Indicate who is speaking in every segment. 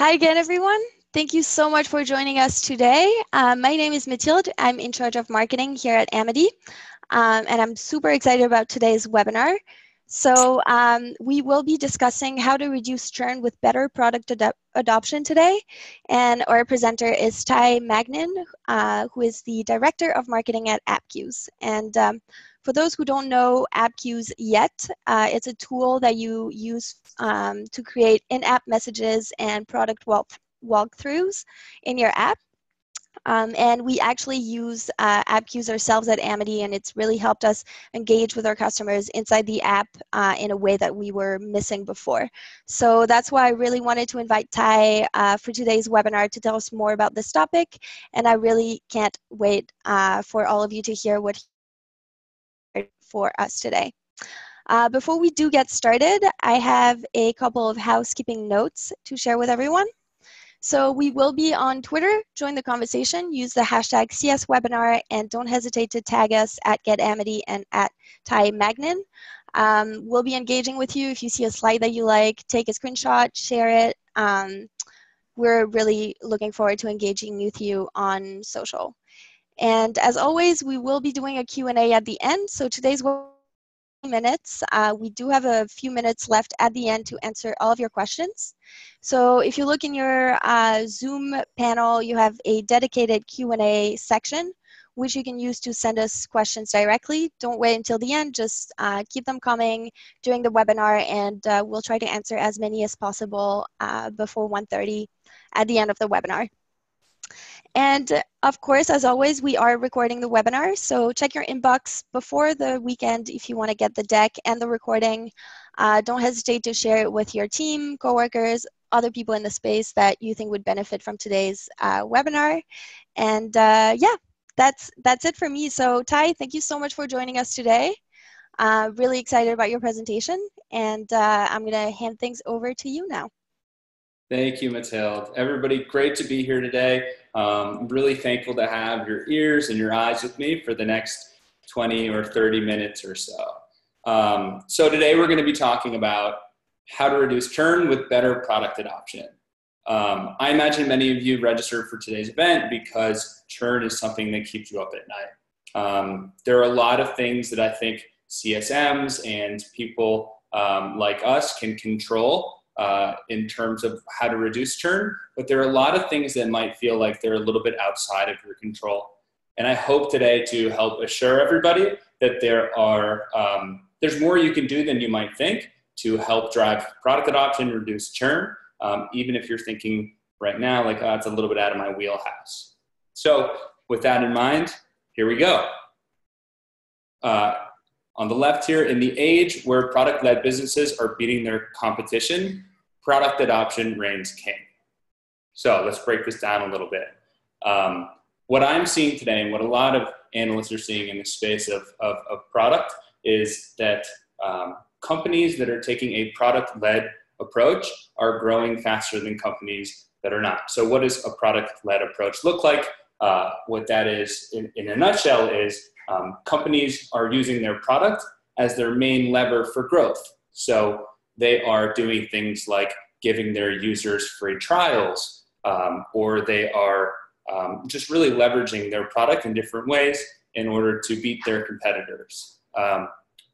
Speaker 1: Hi again, everyone. Thank you so much for joining us today. My name is Mathilde. I'm in charge of marketing here at Amity, and I'm super excited about today's webinar. So we will be discussing how to reduce churn with better product adoption today. And our presenter is Magnin, who is the Director of Marketing at Appcues. And for those who don't know Appcues yet, it's a tool that you use to create in-app messages and product walkthroughs in your app. And we actually use Appcues ourselves at Amity, and it's really helped us engage with our customers inside the app in a way that we were missing before. So that's why I really wanted to invite Ty for today's webinar to tell us more about this topic, and I really can't wait for all of you to hear what he had for us today. Before we do get started, I have a couple of housekeeping notes to share with everyone. So we will be on Twitter. Join the conversation. Use the hashtag CSWebinar, and don't hesitate to tag us at GetAmity and at Magnin. We'll be engaging with you. If you see a slide that you like, take a screenshot, share it. We're really looking forward to engaging with you on social. And as always, we will be doing a Q&A at the end. So today's minutes. We do have a few minutes left at the end to answer all of your questions. So if you look in your Zoom panel, you have a dedicated Q&A section, which you can use to send us questions directly. Don't wait until the end. Just keep them coming during the webinar, and we'll try to answer as many as possible before 1:30 at the end of the webinar. And of course, as always, we are recording the webinar, so check your inbox before the weekend if you want to get the deck and the recording. Don't hesitate to share it with your team, coworkers, other people in the space that you think would benefit from today's webinar. And yeah, that's it for me. So Ty, thank you so much for joining us today. Really excited about your presentation, and I'm going to hand things over to you now.
Speaker 2: Thank you, Mathilde. Everybody, great to be here today. I'm really thankful to have your ears and your eyes with me for the next 20 or 30 minutes or so. So today we're going to be talking about how to reduce churn with better product adoption. I imagine many of you registered for today's event because churn is something that keeps you up at night. There are a lot of things that I think CSMs and people like us can control in terms of how to reduce churn, but there are a lot of things that might feel like they're a little bit outside of your control. And I hope today to help assure everybody that there's more you can do than you might think to help drive product adoption, reduce churn, even if you're thinking right now like, oh, it's a little bit out of my wheelhouse. So with that in mind, here we go. On the left here, in the age where product-led businesses are beating their competition, product adoption reigns king. So let's break this down a little bit. What I'm seeing today, and what a lot of analysts are seeing in the space of product, is that companies that are taking a product-led approach are growing faster than companies that are not. So what does a product-led approach look like? What that is, in a nutshell, is companies are using their product as their main lever for growth. So they are doing things like giving their users free trials, or they are just really leveraging their product in different ways in order to beat their competitors.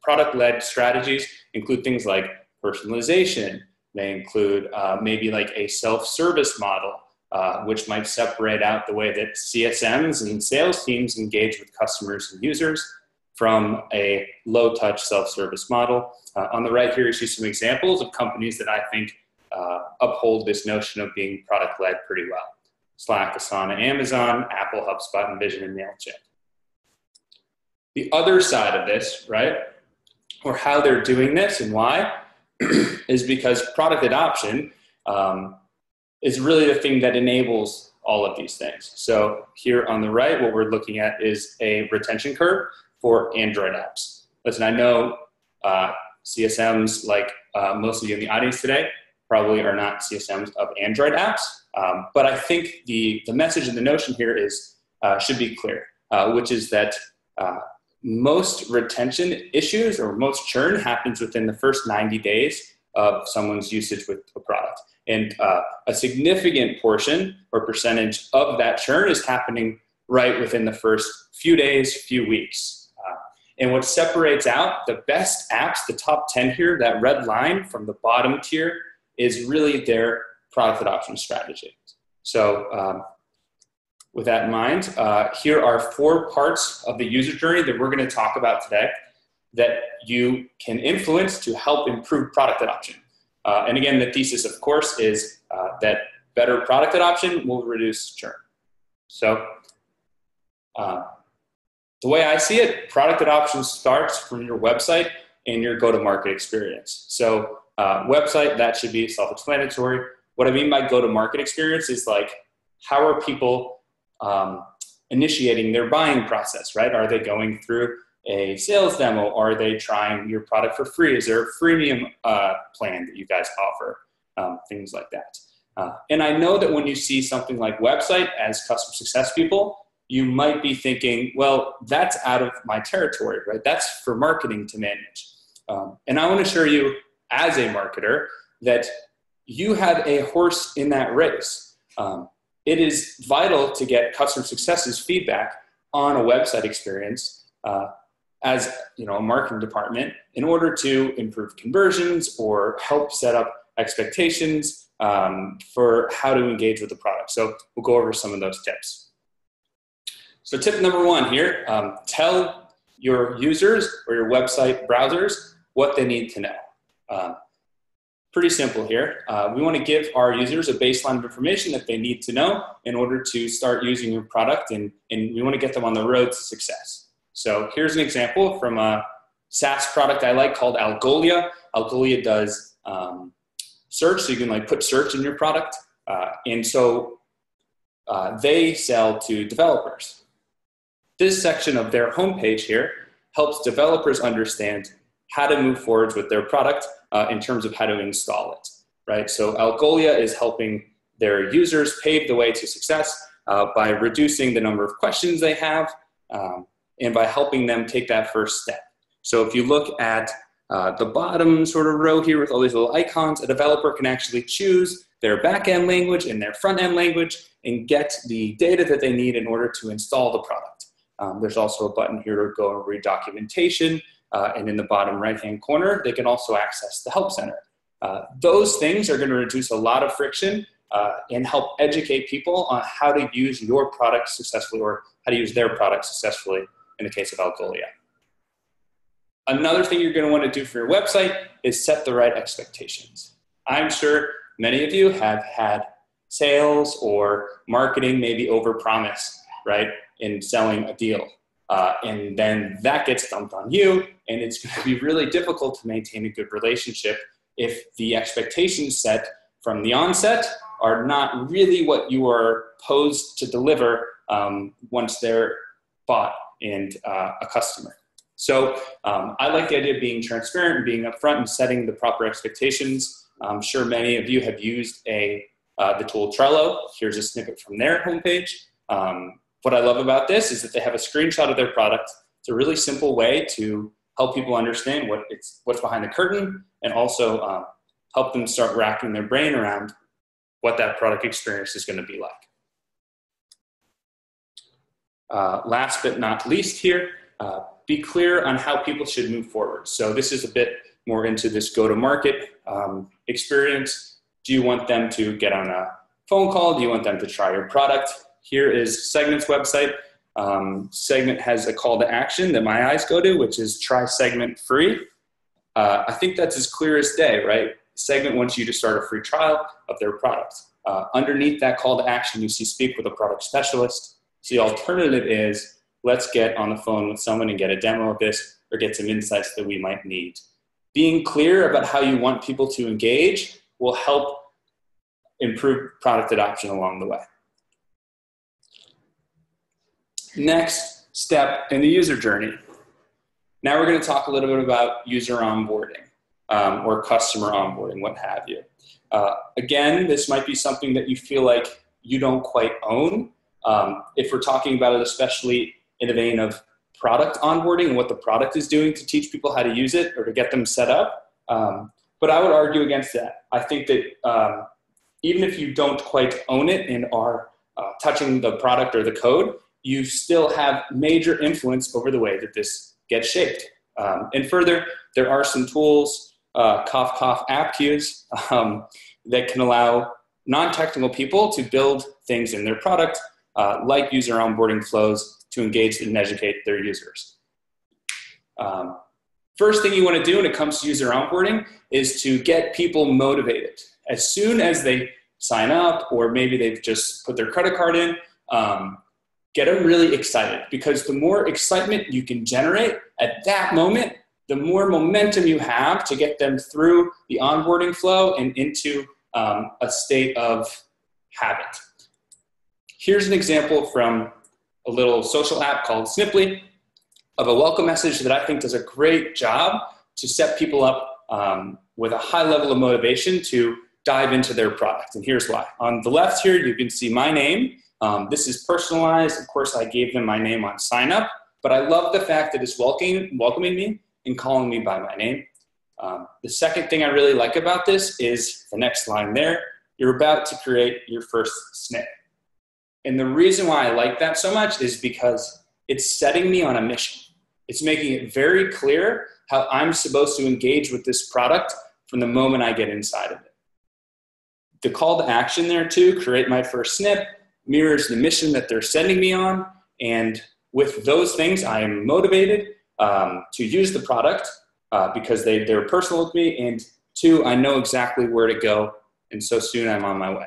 Speaker 2: Product-led strategies include things like personalization. They include maybe like a self-service model, which might separate out the way that CSMs and sales teams engage with customers and users from a low-touch self-service model. On the right here, you see some examples of companies that I think uphold this notion of being product-led pretty well. Slack, Asana, Amazon, Apple, HubSpot, Envision, and MailChimp. The other side of this, right, or how they're doing this and why, is because product adoption is really the thing that enables all of these things. So here on the right, what we're looking at is a retention curve for Android apps. Listen, I know CSMs, like most of you in the audience today, probably are not CSMs of Android apps, but I think the message and the notion here is should be clear, which is that most retention issues or most churn happens within the first 90 days of someone's usage with a product. And a significant portion or percentage of that churn is happening right within the first few days, few weeks. And what separates out the best apps, the top 10 here, that red line from the bottom tier, is really their product adoption strategy. So with that in mind, here are 4 parts of the user journey that we're going to talk about today that you can influence to help improve product adoption. And again, the thesis, of course, is that better product adoption will reduce churn. So the way I see it, product adoption starts from your website and your go-to-market experience. So website, that should be self-explanatory. What I mean by go-to-market experience is like, how are people initiating their buying process, right? Are they going through a sales demo? Are they trying your product for free? Is there a freemium plan that you guys offer? Things like that. And I know that when you see something like website as customer success people, you might be thinking, well, that's out of my territory, right? That's for marketing to manage. And I want to assure you as a marketer that you have a horse in that race. It is vital to get customer success's feedback on a website experience as a marketing department in order to improve conversions or help set up expectations for how to engage with the product. So we'll go over some of those tips. So tip number 1 here, tell your users or your website browsers what they need to know. Pretty simple here. We want to give our users a baseline of information that they need to know in order to start using your product, and we want to get them on the road to success. So here's an example from a SaaS product I like called Algolia. Algolia does search, so you can put search in your product. And so they sell to developers. This section of their homepage here helps developers understand how to move forward with their product in terms of how to install it, right? So Algolia is helping their users pave the way to success by reducing the number of questions they have and by helping them take that first step. So if you look at the bottom sort of row here with all these little icons, a developer can actually choose their back-end language and their front-end language and get the data that they need in order to install the product. There's also a button here to go and read documentation, and in the bottom right-hand corner, they can also access the Help Center. Those things are going to reduce a lot of friction and help educate people on how to use your product successfully or how to use their product successfully in the case of Algolia. Another thing you're going to want to do for your website is set the right expectations. I'm sure many of you have had sales or marketing maybe overpromise, right, in selling a deal. And then that gets dumped on you, and it's going to be really difficult to maintain a good relationship if the expectations set from the onset are not really what you are posed to deliver once they're bought and a customer. So I like the idea of being transparent and being upfront and setting the proper expectations. I'm sure many of you have used the tool Trello. Here's a snippet from their homepage. What I love about this is that they have a screenshot of their product. It's a really simple way to help people understand what's behind the curtain and also help them start racking their brain around what that product experience is going to be like. Last but not least here, be clear on how people should move forward. So this is a bit more into this go-to-market experience. Do you want them to get on a phone call? Do you want them to try your product? Here is Segment's website. Segment has a call to action that my eyes go to, which is try Segment free. I think that's as clear as day, right? Segment wants you to start a free trial of their product. Underneath that call to action, you see speak with a product specialist. So the alternative is let's get on the phone with someone and get a demo of this or get some insights that we might need. Being clear about how you want people to engage will help improve product adoption along the way. Next step in the user journey. Now we're going to talk a little bit about user onboarding or customer onboarding, what have you. Again, this might be something that you feel like you don't quite own. If we're talking about it, especially in the vein of product onboarding and what the product is doing to teach people how to use it or to get them set up. But I would argue against that. I think that even if you don't quite own it and are touching the product or the code, you still have major influence over the way that this gets shaped. And further, there are some tools, cough, cough, Appcues, that can allow non-technical people to build things in their product, like user onboarding flows, to engage and educate their users. First thing you want to do when it comes to user onboarding is to get people motivated. As soon as they sign up, or maybe they've just put their credit card in, get them really excited, because the more excitement you can generate at that moment, the more momentum you have to get them through the onboarding flow and into a state of habit. Here's an example from a little social app called Sniply of a welcome message that I think does a great job to set people up with a high level of motivation to dive into their product. And here's why. On the left here, you can see my name. This is personalized. Of course, I gave them my name on sign up, but I love the fact that it's welcoming me and calling me by my name. The second thing I really like about this is the next line there. You're about to create your first snip. And the reason why I like that so much is because it's setting me on a mission. It's making it very clear how I'm supposed to engage with this product from the moment I get inside of it. The call to action there too, create my first snip, mirrors the mission that they're sending me on. And with those things, I am motivated to use the product because they're personal with me. And two, I know exactly where to go. And so soon I'm on my way.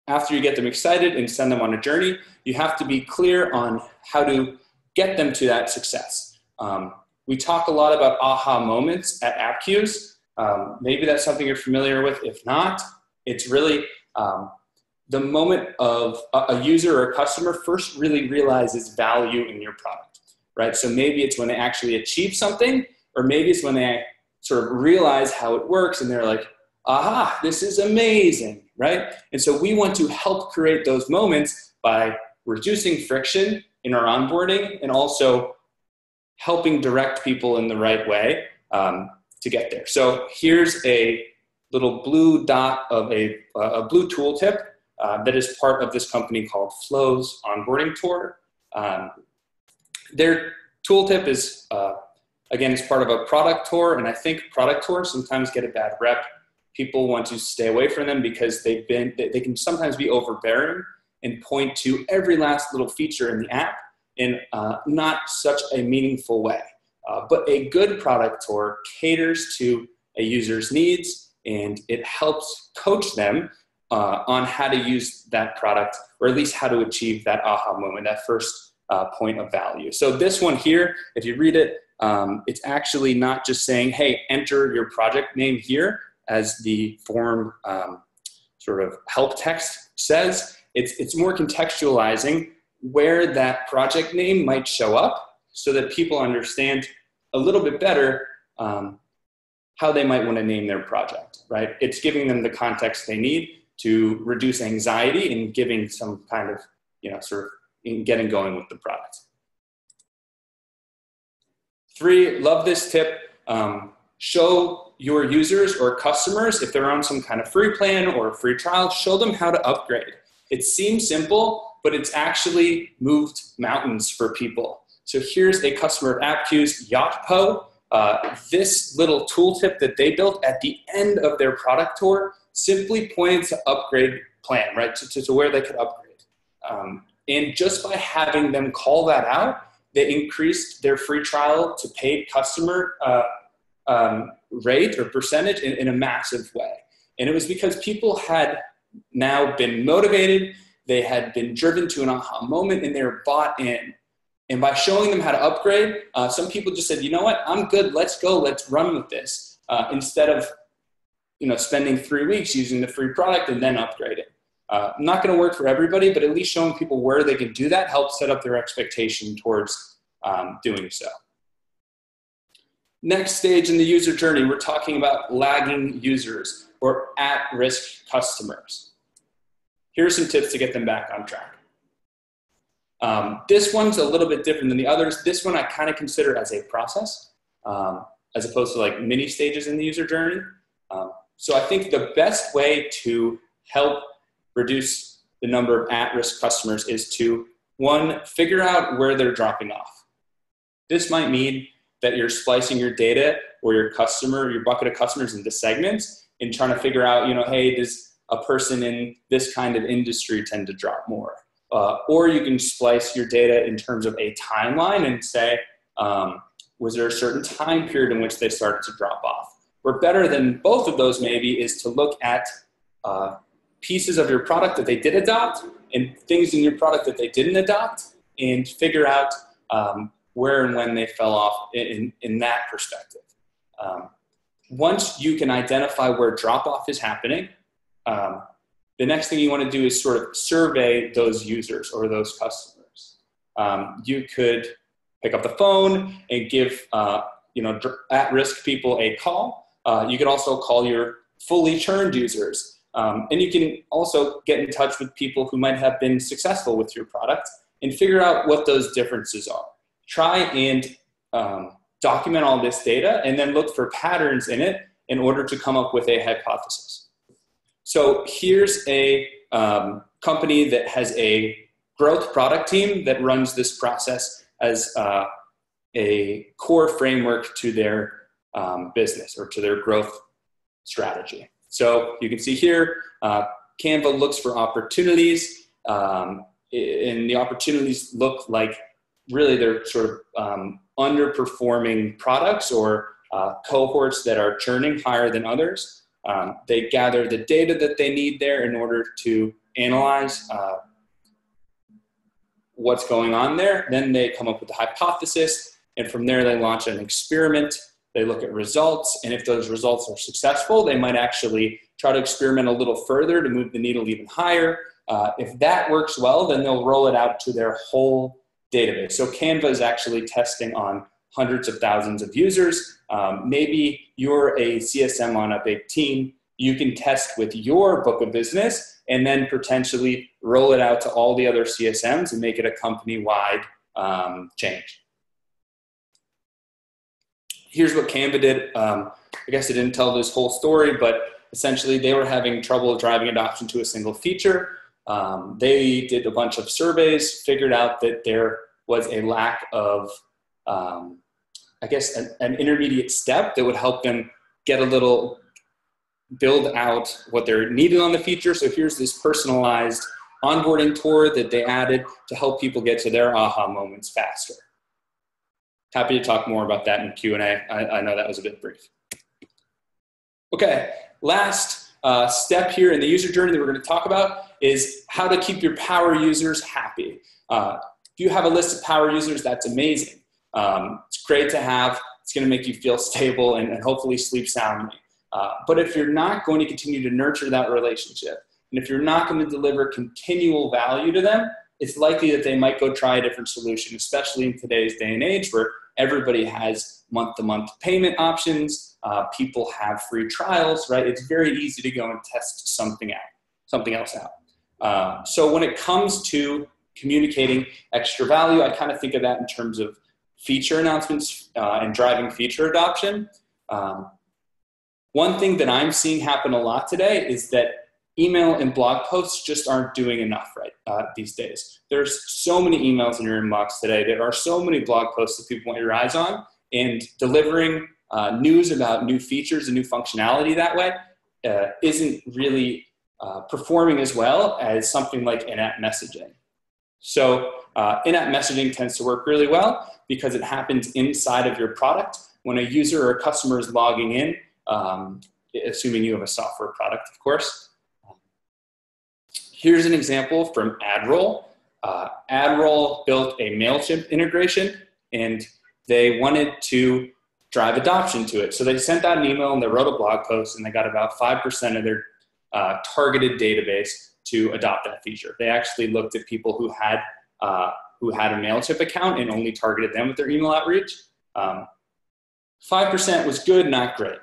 Speaker 2: After you get them excited and send them on a journey, you have to be clear on how to get them to that success. We talk a lot about aha moments at Appcues. Maybe that's something you're familiar with. If not, it's really the moment of a user or a customer first really realizes value in your product, right? So maybe it's when they actually achieve something, or maybe it's when they sort of realize how it works and they're like, aha, this is amazing, right? And so we want to help create those moments by reducing friction in our onboarding and also helping direct people in the right way to get there. So here's a little blue dot of a blue tooltip that is part of this company called Flow's onboarding tour. Their tooltip is, again, it's part of a product tour, and I think product tours sometimes get a bad rep. People want to stay away from them because they can sometimes be overbearing and point to every last little feature in the app in not such a meaningful way. But a good product tour caters to a user's needs, and it helps coach them on how to use that product, or at least how to achieve that aha moment, that first point of value. So this one here, if you read it, it's actually not just saying, hey, enter your project name here, as the form sort of help text says. It's more contextualizing where that project name might show up so that people understand a little bit better how they might want to name their project, right? It's giving them the context they need to reduce anxiety and giving some kind of, sort of in getting going with the product. 3, love this tip. Show your users or customers, if they're on some kind of free plan or a free trial, show them how to upgrade. It seems simple, but it's actually moved mountains for people. So here's a customer of Appcues, Yachtpo. This little tooltip that they built at the end of their product tour simply pointed to upgrade plan, right? To where they could upgrade. And just by having them call that out, they increased their free trial to paid customer rate or percentage in a massive way. And it was because people had now been motivated, they had been driven to an aha moment, and they were bought in. And by showing them how to upgrade, some people just said, you know what, I'm good, let's go, let's run with this, instead of spending 3 weeks using the free product and then upgrading. Not going to work for everybody, but at least showing people where they can do that helps set up their expectation towards doing so. Next stage in the user journey, we're talking about lagging users or at-risk customers. Here are some tips to get them back on track. This one's a little bit different than the others. This one I kind of consider as a process, as opposed to like mini stages in the user journey. So I think the best way to help reduce the number of at-risk customers is to, one, figure out where they're dropping off. This might mean that you're splicing your data or your bucket of customers into segments and trying to figure out, hey, does a person in this kind of industry tend to drop more? Or you can splice your data in terms of a timeline and say, was there a certain time period in which they started to drop off? Or better than both of those maybe is to look at pieces of your product that they did adopt and things in your product that they didn't adopt and figure out where and when they fell off in that perspective. Once you can identify where drop-off is happening, the next thing you want to do is sort of survey those users or those customers. You could pick up the phone and give at-risk people a call. You could also call your fully churned users. And you can also get in touch with people who might have been successful with your product and figure out what those differences are. Try and document all this data and then look for patterns in it in order to come up with a hypothesis. So here's a company that has a growth product team that runs this process as a core framework to their business or to their growth strategy. So you can see here, Canva looks for opportunities, and the opportunities look like really they're sort of underperforming products or cohorts that are churning higher than others. They gather the data that they need there in order to analyze what's going on there. Then they come up with a hypothesis, and from there they launch an experiment. They look at results, and if those results are successful, they might actually try to experiment a little further to move the needle even higher. If that works well, then they'll roll it out to their whole database. So Canva is actually testing on hundreds of thousands of users. Maybe you're a CSM on a big team. You can test with your book of business and then potentially roll it out to all the other CSMs and make it a company-wide change. Here's what Canva did. I guess I didn't tell this whole story, but essentially they were having trouble driving adoption to a single feature. They did a bunch of surveys, figured out that there was a lack of, I guess, an intermediate step that would help them get build out what they're needed on the feature. So here's this personalized onboarding tour that they added to help people get to their aha moments faster. Happy to talk more about that in Q&A. I know that was a bit brief. Okay, last step here in the user journey that we're going to talk about is how to keep your power users happy. If you have a list of power users, that's amazing. It's great to have. It's going to make you feel stable and hopefully sleep soundly. But if you're not going to continue to nurture that relationship, and if you're not going to deliver continual value to them, it's likely that they might go try a different solution, especially in today's day and age where everybody has month-to-month payment options. People have free trials, right? It's very easy to go and test something else out. So when it comes to communicating extra value, I kind of think of that in terms of feature announcements and driving feature adoption. One thing that I'm seeing happen a lot today is that email and blog posts just aren't doing enough these days. There's so many emails in your inbox today. There are so many blog posts that people want your eyes on, and delivering news about new features and new functionality that way isn't really performing as well as something like in-app messaging. So in-app messaging tends to work really well because it happens inside of your product. When a user or a customer is logging in, assuming you have a software product, of course. Here's an example from AdRoll. AdRoll built a MailChimp integration, and they wanted to drive adoption to it. So they sent out an email and they wrote a blog post, and they got about 5% of their targeted database to adopt that feature. They actually looked at people who had a MailChimp account and only targeted them with their email outreach. 5% was good, not great.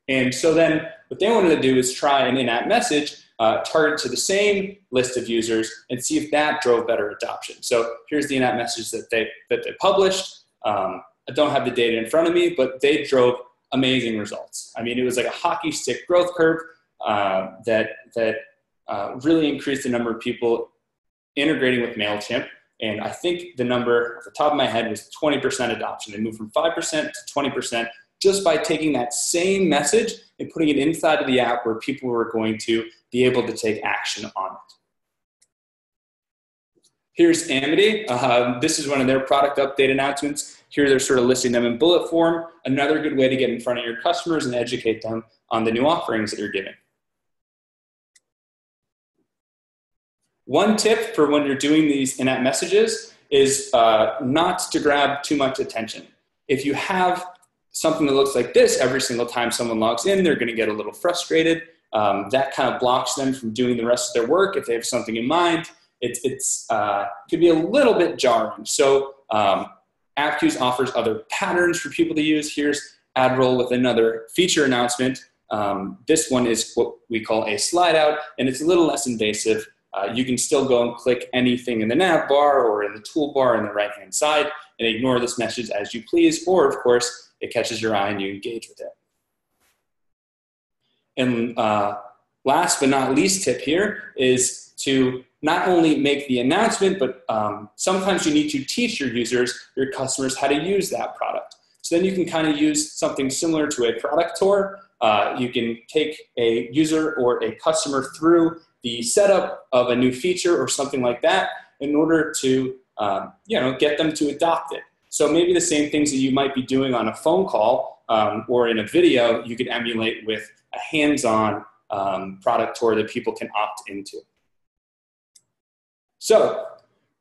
Speaker 2: And so then what they wanted to do is try an in-app message targeted to the same list of users and see if that drove better adoption. So here's the in-app message that they published. I don't have the data in front of me, but they drove amazing results. I mean, it was like a hockey stick growth curve that really increased the number of people integrating with MailChimp. And I think the number off the top of my head was 20% adoption. They moved from 5% to 20% just by taking that same message and putting it inside of the app where people were going to be able to take action on it. Here's Amity. This is one of their product update announcements. Here they're sort of listing them in bullet form. Another good way to get in front of your customers and educate them on the new offerings that you're giving. One tip for when you're doing these in-app messages is not to grab too much attention. If you have something that looks like this every single time someone logs in, they're going to get a little frustrated. That kind of blocks them from doing the rest of their work. If they have something in mind, it could be a little bit jarring. So Appcues offers other patterns for people to use. Here's AdRoll with another feature announcement. This one is what we call a slide out, and it's a little less invasive. You can still go and click anything in the nav bar or in the toolbar on the right-hand side and ignore this message as you please, or of course, it catches your eye and you engage with it. And last but not least tip here is to not only make the announcement, but sometimes you need to teach your users, your customers, how to use that product. So then you can kind of use something similar to a product tour. You can take a user or a customer through the setup of a new feature or something like that in order to get them to adopt it. So maybe the same things that you might be doing on a phone call or in a video, you could emulate with a hands-on product tour that people can opt into. So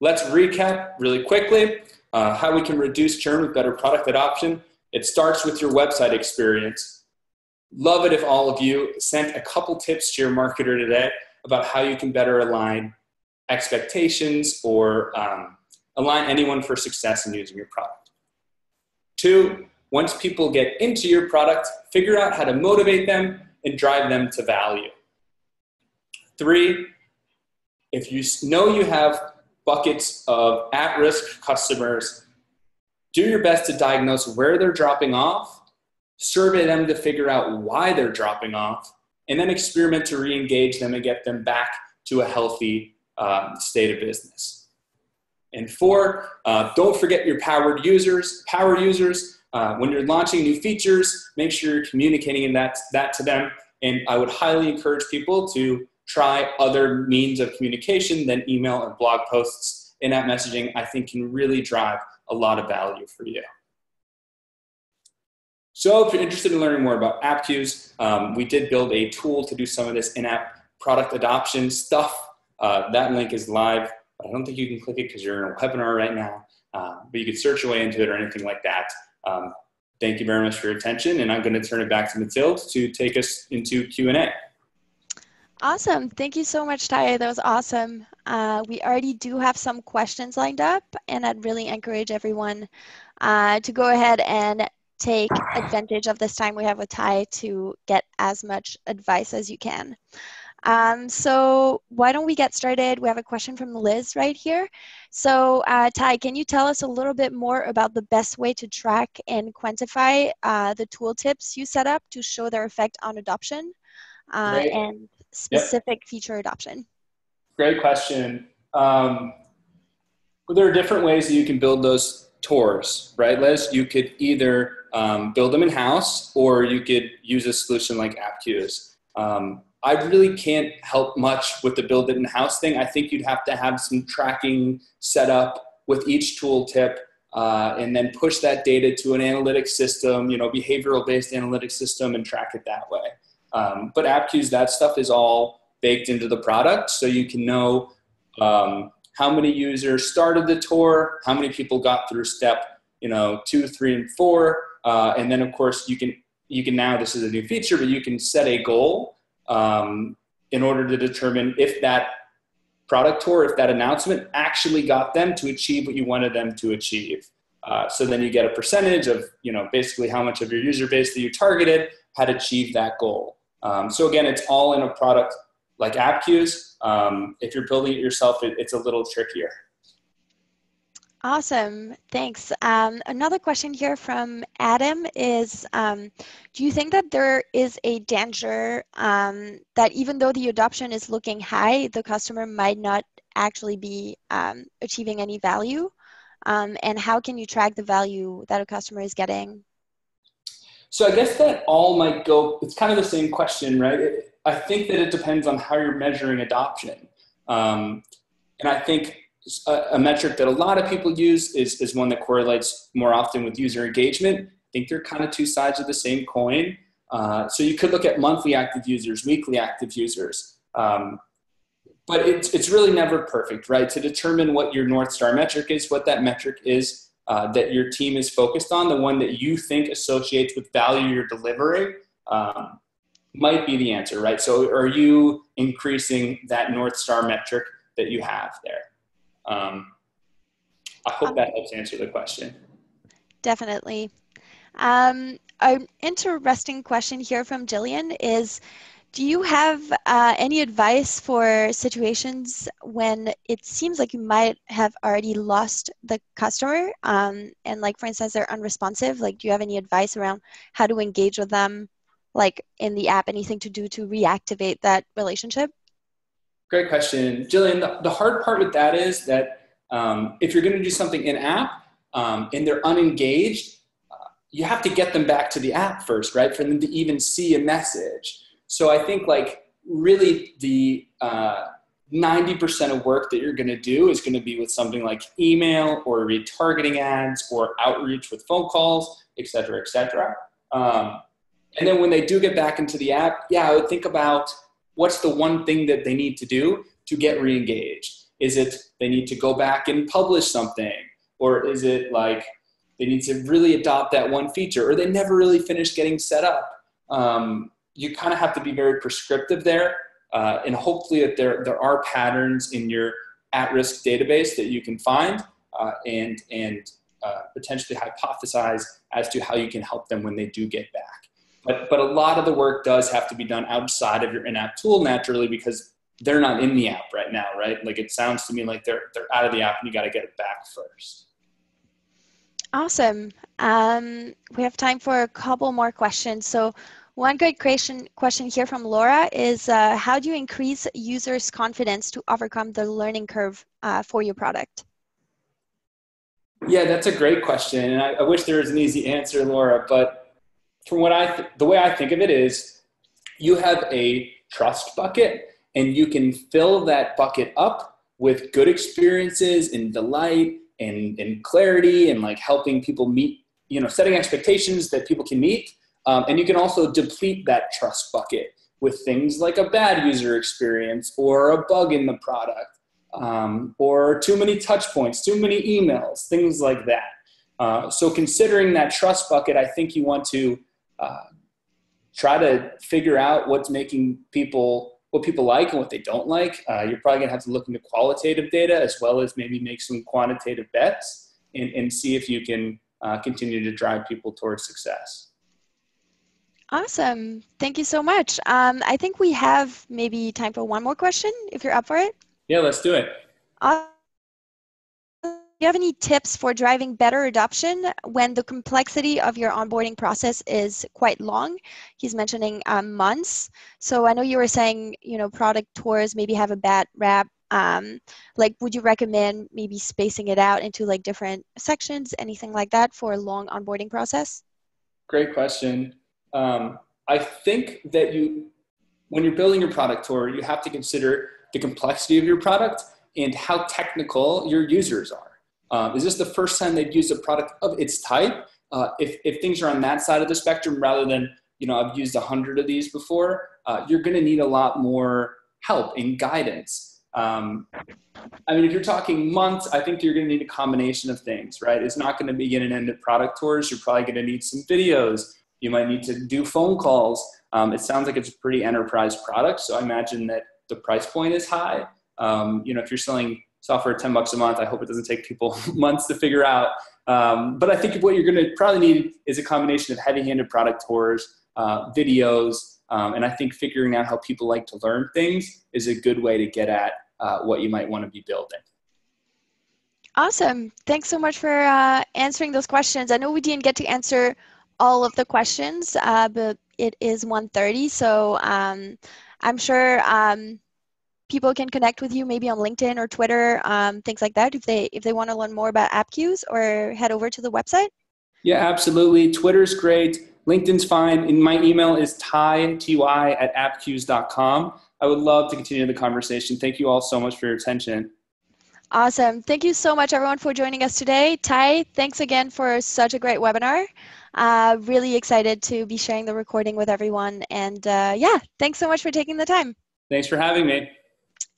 Speaker 2: let's recap really quickly how we can reduce churn with better product adoption. It starts with your website experience. Love it if all of you sent a couple tips to your marketer today about how you can better align expectations or align anyone for success in using your product. 2, once people get into your product, figure out how to motivate them and drive them to value. 3, if you know you have buckets of at-risk customers, do your best to diagnose where they're dropping off, survey them to figure out why they're dropping off, and then experiment to re-engage them and get them back to a healthy state of business. And 4, don't forget your power users. When you're launching new features, make sure you're communicating that to them. And I would highly encourage people to try other means of communication than email and blog posts. In-app messaging, I think, can really drive a lot of value for you. So if you're interested in learning more about Appcues, we did build a tool to do some of this in-app product adoption stuff. That link is live. I don't think you can click it because you're in a webinar right now, but you could search your way into it or anything like that. Thank you very much for your attention, and I'm going to turn it back to Mathilde to take us into Q&A.
Speaker 1: Awesome. Thank you so much, Ty. That was awesome. We already do have some questions lined up, and I'd really encourage everyone to go ahead and take advantage of this time we have with Ty to get as much advice as you can. So why don't we get started? We have a question from Liz right here. So Ty, can you tell us a little bit more about the best way to track and quantify the tooltips you set up to show their effect on adoption and specific feature adoption?
Speaker 2: Great question. There are different ways that you can build those tours, right, Liz? You could either build them in-house, or you could use a solution like Appcues. I really can't help much with the build it in-house thing. I think you'd have to have some tracking set up with each tooltip and then push that data to an analytics system, behavioral-based analytics system, and track it that way. But Appcues, that stuff is all baked into the product, so you can know how many users started the tour, how many people got through step 2, 3, and 4, and then of course you can now, this is a new feature, but you can set a goal in order to determine if that product tour, if that announcement actually got them to achieve what you wanted them to achieve. So then you get a percentage of basically how much of your user base that you targeted had achieved that goal. So again, it's all in a product like Appcues. If you're building it yourself, it's a little trickier.
Speaker 1: Awesome. Thanks. Another question here from Adam is, do you think that there is a danger that even though the adoption is looking high, the customer might not actually be achieving any value? And how can you track the value that a customer is getting?
Speaker 2: So I guess that all might go, it's kind of the same question, right? I think that it depends on how you're measuring adoption. And I think a metric that a lot of people use is one that correlates more often with user engagement. I think they're kind of two sides of the same coin. So you could look at monthly active users, weekly active users. But it's really never perfect, right? To determine what your North Star metric is, what that metric is that your team is focused on, the one that you think associates with value you're delivering, might be the answer, right? So are you increasing that North Star metric that you have there? I hope that helps answer the question.
Speaker 1: Definitely. An interesting question here from Jillian is, do you have any advice for situations when it seems like you might have already lost the customer and like, for instance, they're unresponsive? Like, do you have any advice around how to engage with them, like in the app, anything to do to reactivate that relationship?
Speaker 2: Great question. Jillian, the hard part with that is that if you're going to do something in app and they're unengaged, you have to get them back to the app first, right? For them to even see a message. So I think like really the 90% of work that you're going to do is going to be with something like email or retargeting ads or outreach with phone calls, et cetera, et cetera. And then when they do get back into the app, yeah, I would think about what's the one thing that they need to do to get re-engaged. Is it they need to go back and publish something? Or is it like they need to really adopt that one feature? Or they never really finished getting set up? You kind of have to be very prescriptive there. And hopefully that there are patterns in your at-risk database that you can find and potentially hypothesize as to how you can help them when they do get back. But a lot of the work does have to be done outside of your in-app tool naturally because they're not in the app right now, right? Like it sounds to me like they're out of the app and you got to get it back first.
Speaker 1: Awesome. We have time for a couple more questions. So one great question here from Laura is, how do you increase users' confidence to overcome the learning curve for your product?
Speaker 2: Yeah, that's a great question. And I wish there was an easy answer, Laura, but from what the way I think of it is you have a trust bucket and you can fill that bucket up with good experiences and delight and clarity and like helping people meet, setting expectations that people can meet. And you can also deplete that trust bucket with things like a bad user experience or a bug in the product or too many touch points, too many emails, things like that. So considering that trust bucket, I think you want to try to figure out what people like and what they don't like. You're probably gonna have to look into qualitative data as well as maybe make some quantitative bets and see if you can continue to drive people towards success.
Speaker 1: Awesome. Thank you so much. I think we have maybe time for one more question if you're up for it.
Speaker 2: Yeah, let's do it.
Speaker 1: Do you have any tips for driving better adoption when the complexity of your onboarding process is quite long? He's mentioning months. So I know you were saying, product tours maybe have a bad rap. Like, would you recommend maybe spacing it out into like different sections, anything like that for a long onboarding process?
Speaker 2: Great question. I think that when you're building your product tour, you have to consider the complexity of your product and how technical your users are. Is this the first time they've used a product of its type? If things are on that side of the spectrum rather than, I've used 100 of these before, you're going to need a lot more help and guidance. If you're talking months, I think you're going to need a combination of things, right? It's not going to begin and end at product tours. You're probably going to need some videos. You might need to do phone calls. It sounds like it's a pretty enterprise product, so I imagine that the price point is high. If you're selling software at $10 a month, I hope it doesn't take people months to figure out. But I think what you're going to probably need is a combination of heavy-handed product tours, videos, and I think figuring out how people like to learn things is a good way to get at what you might want to be building.
Speaker 1: Awesome. Thanks so much for answering those questions. I know we didn't get to answer all of the questions, but it is 1:30, so I'm sure people can connect with you maybe on LinkedIn or Twitter, things like that, if they want to learn more about Appcues or head over to the website.
Speaker 2: Yeah, absolutely. Twitter's great. LinkedIn's fine. And my email is ty@appcues.com. I would love to continue the conversation. Thank you all so much for your attention.
Speaker 1: Awesome. Thank you so much, everyone, for joining us today. Ty, thanks again for such a great webinar. Really excited to be sharing the recording with everyone. And yeah, thanks so much for taking the time.
Speaker 2: Thanks for having me.